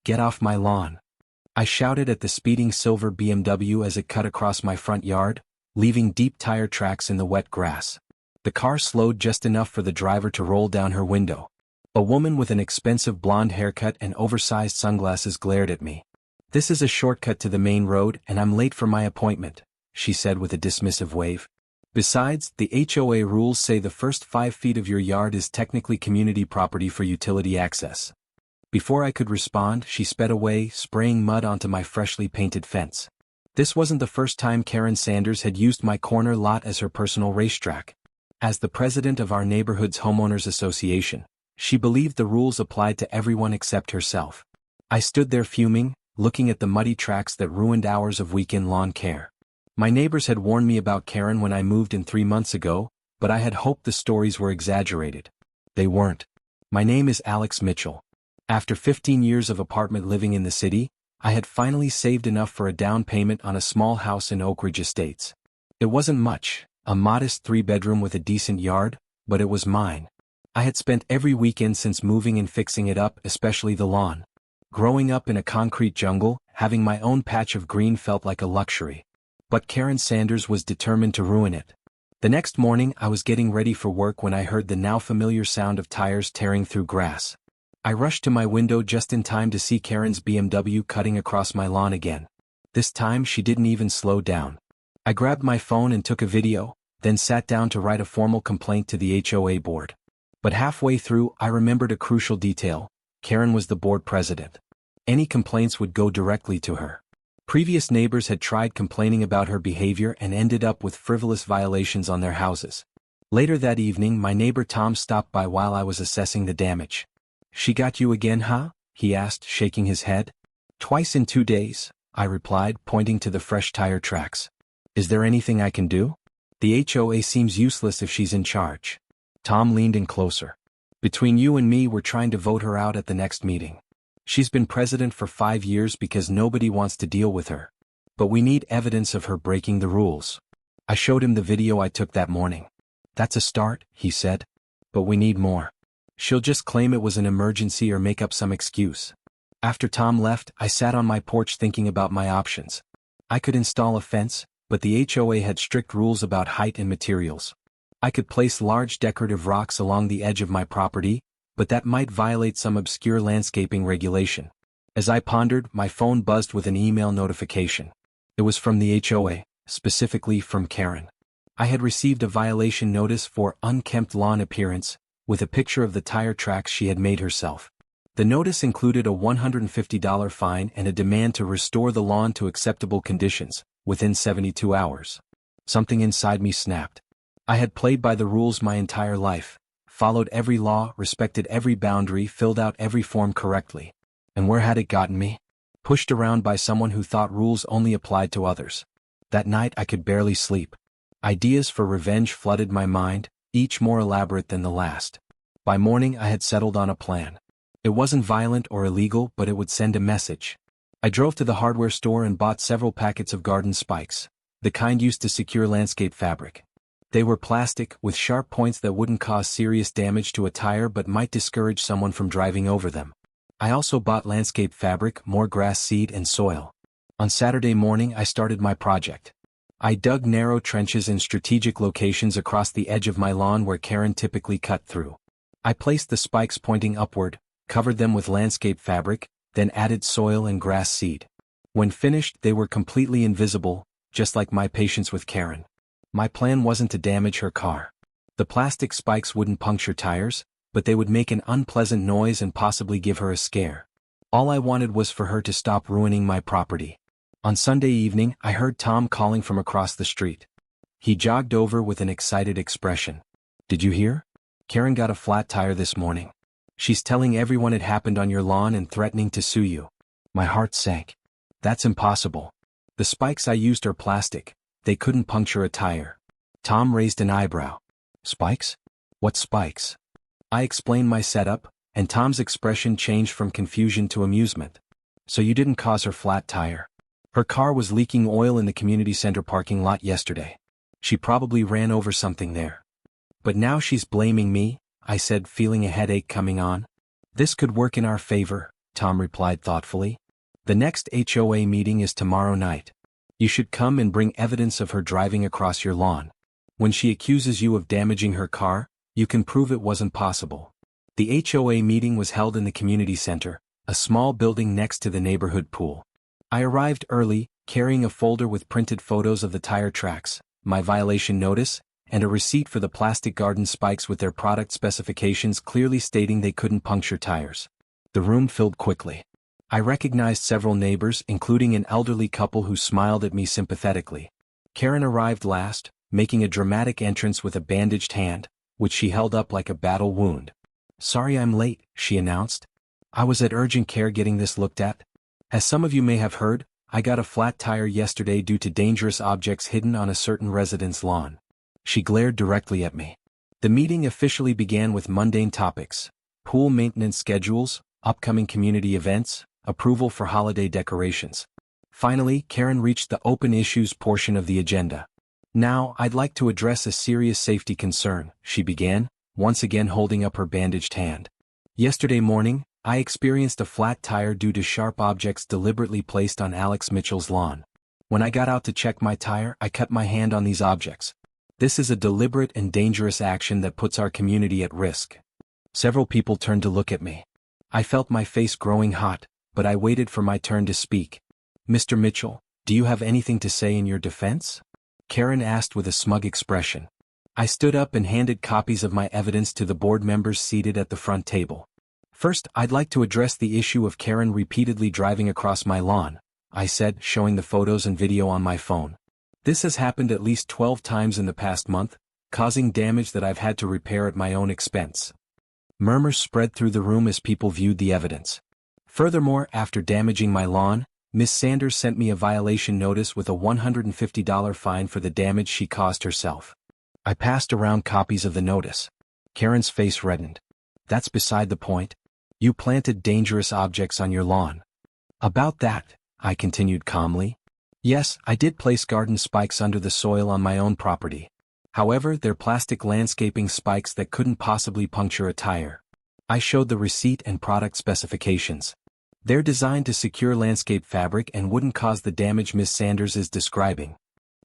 "Get off my lawn." I shouted at the speeding silver BMW as it cut across my front yard, leaving deep tire tracks in the wet grass. The car slowed just enough for the driver to roll down her window. A woman with an expensive blonde haircut and oversized sunglasses glared at me. "This is a shortcut to the main road and I'm late for my appointment," she said with a dismissive wave. "Besides, the HOA rules say the first 5 feet of your yard is technically community property for utility access." Before I could respond, she sped away, spraying mud onto my freshly painted fence. This wasn't the first time Karen Sanders had used my corner lot as her personal racetrack. As the president of our neighborhood's homeowners association, she believed the rules applied to everyone except herself. I stood there fuming, looking at the muddy tracks that ruined hours of weekend lawn care. My neighbors had warned me about Karen when I moved in 3 months ago, but I had hoped the stories were exaggerated. They weren't. My name is Alex Mitchell. After 15 years of apartment living in the city, I had finally saved enough for a down payment on a small house in Oak Ridge Estates. It wasn't much, a modest 3-bedroom with a decent yard, but it was mine. I had spent every weekend since moving and fixing it up, especially the lawn. Growing up in a concrete jungle, having my own patch of green felt like a luxury. But Karen Sanders was determined to ruin it. The next morning I was getting ready for work when I heard the now familiar sound of tires tearing through grass. I rushed to my window just in time to see Karen's BMW cutting across my lawn again. This time she didn't even slow down. I grabbed my phone and took a video, then sat down to write a formal complaint to the HOA board. But halfway through I remembered a crucial detail: Karen was the board president. Any complaints would go directly to her. Previous neighbors had tried complaining about her behavior and ended up with frivolous violations on their houses. Later that evening my neighbor Tom stopped by while I was assessing the damage. "She got you again, huh?" he asked, shaking his head. "Twice in 2 days," I replied, pointing to the fresh tire tracks. "Is there anything I can do? The HOA seems useless if she's in charge." Tom leaned in closer. "Between you and me, we're trying to vote her out at the next meeting. She's been president for 5 years because nobody wants to deal with her. But we need evidence of her breaking the rules." I showed him the video I took that morning. "That's a start," he said. "But we need more. She'll just claim it was an emergency or make up some excuse." After Tom left, I sat on my porch thinking about my options. I could install a fence, but the HOA had strict rules about height and materials. I could place large decorative rocks along the edge of my property, but that might violate some obscure landscaping regulation. As I pondered, my phone buzzed with an email notification. It was from the HOA, specifically from Karen. I had received a violation notice for unkempt lawn appearance, with a picture of the tire tracks she had made herself. The notice included a $150 fine and a demand to restore the lawn to acceptable conditions, within 72 hours. Something inside me snapped. I had played by the rules my entire life, followed every law, respected every boundary, filled out every form correctly. And where had it gotten me? Pushed around by someone who thought rules only applied to others. That night I could barely sleep. Ideas for revenge flooded my mind, each more elaborate than the last. By morning I had settled on a plan. It wasn't violent or illegal, but it would send a message. I drove to the hardware store and bought several packets of garden spikes, the kind used to secure landscape fabric. They were plastic, with sharp points that wouldn't cause serious damage to a tire but might discourage someone from driving over them. I also bought landscape fabric, more grass seed and soil. On Saturday morning I started my project. I dug narrow trenches in strategic locations across the edge of my lawn where Karen typically cut through. I placed the spikes pointing upward, covered them with landscape fabric, then added soil and grass seed. When finished, they were completely invisible, just like my patience with Karen. My plan wasn't to damage her car. The plastic spikes wouldn't puncture tires, but they would make an unpleasant noise and possibly give her a scare. All I wanted was for her to stop ruining my property. On Sunday evening, I heard Tom calling from across the street. He jogged over with an excited expression. "Did you hear? Karen got a flat tire this morning. She's telling everyone it happened on your lawn and threatening to sue you." My heart sank. "That's impossible. The spikes I used are plastic. They couldn't puncture a tire." Tom raised an eyebrow. "Spikes? What spikes?" I explained my setup, and Tom's expression changed from confusion to amusement. "So you didn't cause her flat tire? Her car was leaking oil in the community center parking lot yesterday. She probably ran over something there. But now she's blaming me," I said, feeling a headache coming on. "This could work in our favor," Tom replied thoughtfully. The next HOA meeting is tomorrow night. You should come and bring evidence of her driving across your lawn. When she accuses you of damaging her car, you can prove it wasn't possible. The HOA meeting was held in the community center, a small building next to the neighborhood pool. I arrived early, carrying a folder with printed photos of the tire tracks, my violation notice, and a receipt for the plastic garden spikes with their product specifications clearly stating they couldn't puncture tires. The room filled quickly. I recognized several neighbors, including an elderly couple who smiled at me sympathetically. Karen arrived last, making a dramatic entrance with a bandaged hand, which she held up like a battle wound. "Sorry I'm late," she announced. "I was at urgent care getting this looked at. As some of you may have heard, I got a flat tire yesterday due to dangerous objects hidden on a certain resident's lawn." She glared directly at me. The meeting officially began with mundane topics: pool maintenance schedules, upcoming community events, approval for holiday decorations. Finally, Karen reached the open issues portion of the agenda. "Now, I'd like to address a serious safety concern," she began, once again holding up her bandaged hand. "Yesterday morning, I experienced a flat tire due to sharp objects deliberately placed on Alex Mitchell's lawn. When I got out to check my tire, I cut my hand on these objects. This is a deliberate and dangerous action that puts our community at risk." Several people turned to look at me. I felt my face growing hot, but I waited for my turn to speak. "Mr. Mitchell, do you have anything to say in your defense?" Karen asked with a smug expression. I stood up and handed copies of my evidence to the board members seated at the front table. "First, I'd like to address the issue of Karen repeatedly driving across my lawn," I said, showing the photos and video on my phone. "This has happened at least 12 times in the past month, causing damage that I've had to repair at my own expense." Murmurs spread through the room as people viewed the evidence. Furthermore, after damaging my lawn, Ms. Sanders sent me a violation notice with a $150 fine for the damage she caused herself. I passed around copies of the notice. Karen's face reddened. "That's beside the point. You planted dangerous objects on your lawn." "About that," I continued calmly. "Yes, I did place garden spikes under the soil on my own property. However, they're plastic landscaping spikes that couldn't possibly puncture a tire." I showed the receipt and product specifications. "They're designed to secure landscape fabric and wouldn't cause the damage Ms. Sanders is describing."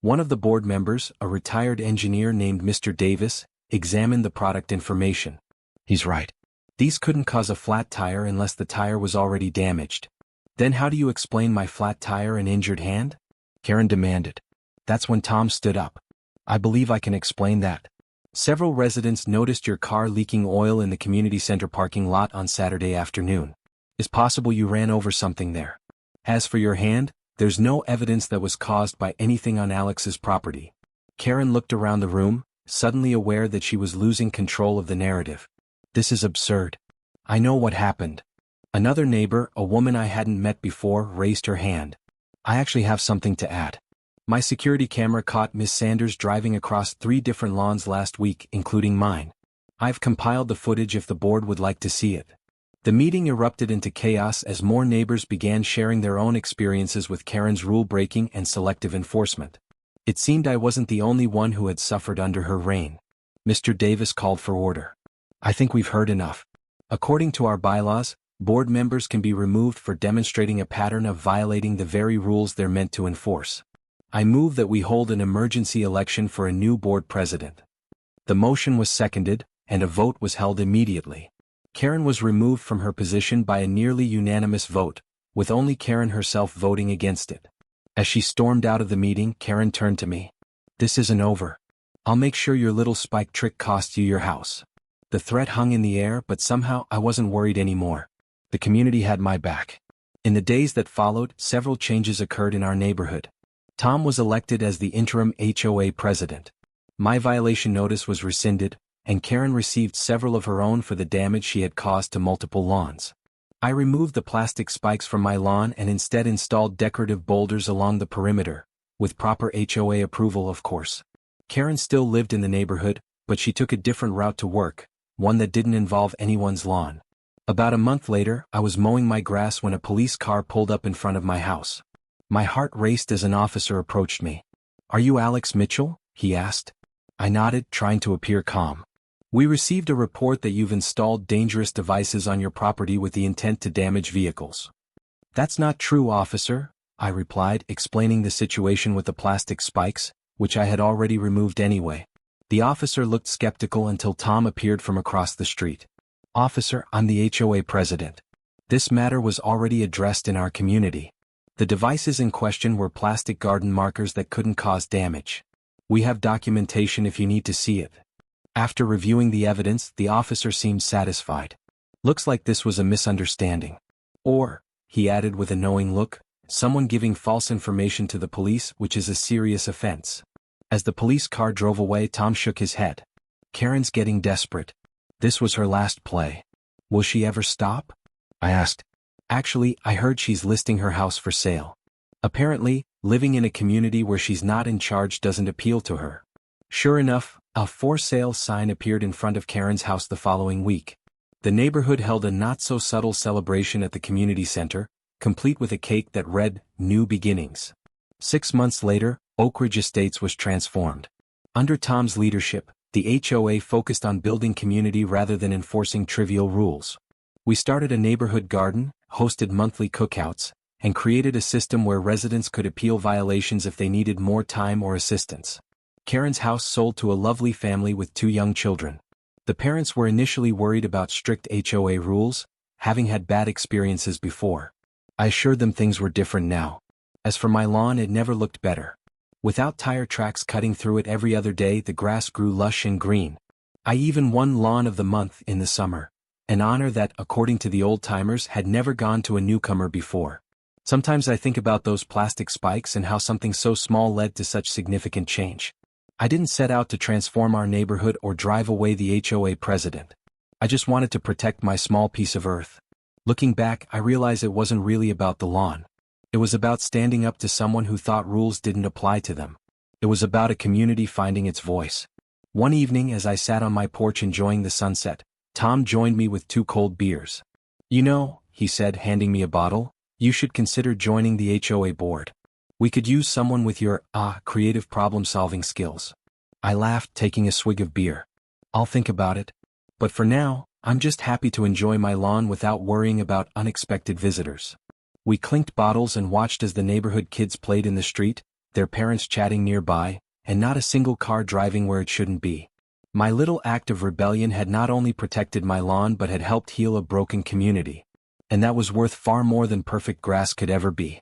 One of the board members, a retired engineer named Mr. Davis, examined the product information. "He's right. These couldn't cause a flat tire unless the tire was already damaged." "Then how do you explain my flat tire and injured hand?" Karen demanded. That's when Tom stood up. "I believe I can explain that. Several residents noticed your car leaking oil in the community center parking lot on Saturday afternoon. It's possible you ran over something there. As for your hand, there's no evidence that was caused by anything on Alex's property." Karen looked around the room, suddenly aware that she was losing control of the narrative. "This is absurd. I know what happened." Another neighbor, a woman I hadn't met before, raised her hand. "I actually have something to add. My security camera caught Miss Sanders driving across 3 different lawns last week, including mine. I've compiled the footage if the board would like to see it." The meeting erupted into chaos as more neighbors began sharing their own experiences with Karen's rule-breaking and selective enforcement. It seemed I wasn't the only one who had suffered under her reign. Mr. Davis called for order. "I think we've heard enough. According to our bylaws, board members can be removed for demonstrating a pattern of violating the very rules they're meant to enforce. I move that we hold an emergency election for a new board president." The motion was seconded, and a vote was held immediately. Karen was removed from her position by a nearly unanimous vote, with only Karen herself voting against it. As she stormed out of the meeting, Karen turned to me. "This isn't over. I'll make sure your little spike trick costs you your house." The threat hung in the air, but somehow I wasn't worried anymore. The community had my back. In the days that followed, several changes occurred in our neighborhood. Tom was elected as the interim HOA president. My violation notice was rescinded, and Karen received several of her own for the damage she had caused to multiple lawns. I removed the plastic spikes from my lawn and instead installed decorative boulders along the perimeter, with proper HOA approval of course. Karen still lived in the neighborhood, but she took a different route to work, one that didn't involve anyone's lawn. About a month later, I was mowing my grass when a police car pulled up in front of my house. My heart raced as an officer approached me. "Are you Alex Mitchell?" he asked. I nodded, trying to appear calm. We received a report that you've installed dangerous devices on your property with the intent to damage vehicles. That's not true, officer, I replied, explaining the situation with the plastic spikes, which I had already removed anyway. The officer looked skeptical until Tom appeared from across the street. Officer, I'm the HOA president. This matter was already addressed in our community. The devices in question were plastic garden markers that couldn't cause damage. We have documentation if you need to see it. After reviewing the evidence, the officer seemed satisfied. Looks like this was a misunderstanding. Or, he added with a knowing look, someone giving false information to the police, which is a serious offense. As the police car drove away, Tom shook his head. Karen's getting desperate. This was her last play. Will she ever stop? I asked. Actually, I heard she's listing her house for sale. Apparently, living in a community where she's not in charge doesn't appeal to her. Sure enough, a for sale sign appeared in front of Karen's house the following week. The neighborhood held a not-so-subtle celebration at the community center, complete with a cake that read, New Beginnings. 6 months later, Oak Ridge Estates was transformed. Under Tom's leadership, the HOA focused on building community rather than enforcing trivial rules. We started a neighborhood garden, hosted monthly cookouts, and created a system where residents could appeal violations if they needed more time or assistance. Karen's house sold to a lovely family with 2 young children. The parents were initially worried about strict HOA rules, having had bad experiences before. I assured them things were different now. As for my lawn, it never looked better. Without tire tracks cutting through it every other day, the grass grew lush and green. I even won Lawn of the Month in the summer, an honor that, according to the old-timers, had never gone to a newcomer before. Sometimes I think about those plastic spikes and how something so small led to such significant change. I didn't set out to transform our neighborhood or drive away the HOA president. I just wanted to protect my small piece of earth. Looking back, I realize it wasn't really about the lawn. It was about standing up to someone who thought rules didn't apply to them. It was about a community finding its voice. One evening, as I sat on my porch enjoying the sunset, Tom joined me with 2 cold beers. You know, he said, handing me a bottle, you should consider joining the HOA board. We could use someone with your, creative problem-solving skills. I laughed, taking a swig of beer. I'll think about it. But for now, I'm just happy to enjoy my lawn without worrying about unexpected visitors. We clinked bottles and watched as the neighborhood kids played in the street, their parents chatting nearby, and not a single car driving where it shouldn't be. My little act of rebellion had not only protected my lawn but had helped heal a broken community. And that was worth far more than perfect grass could ever be.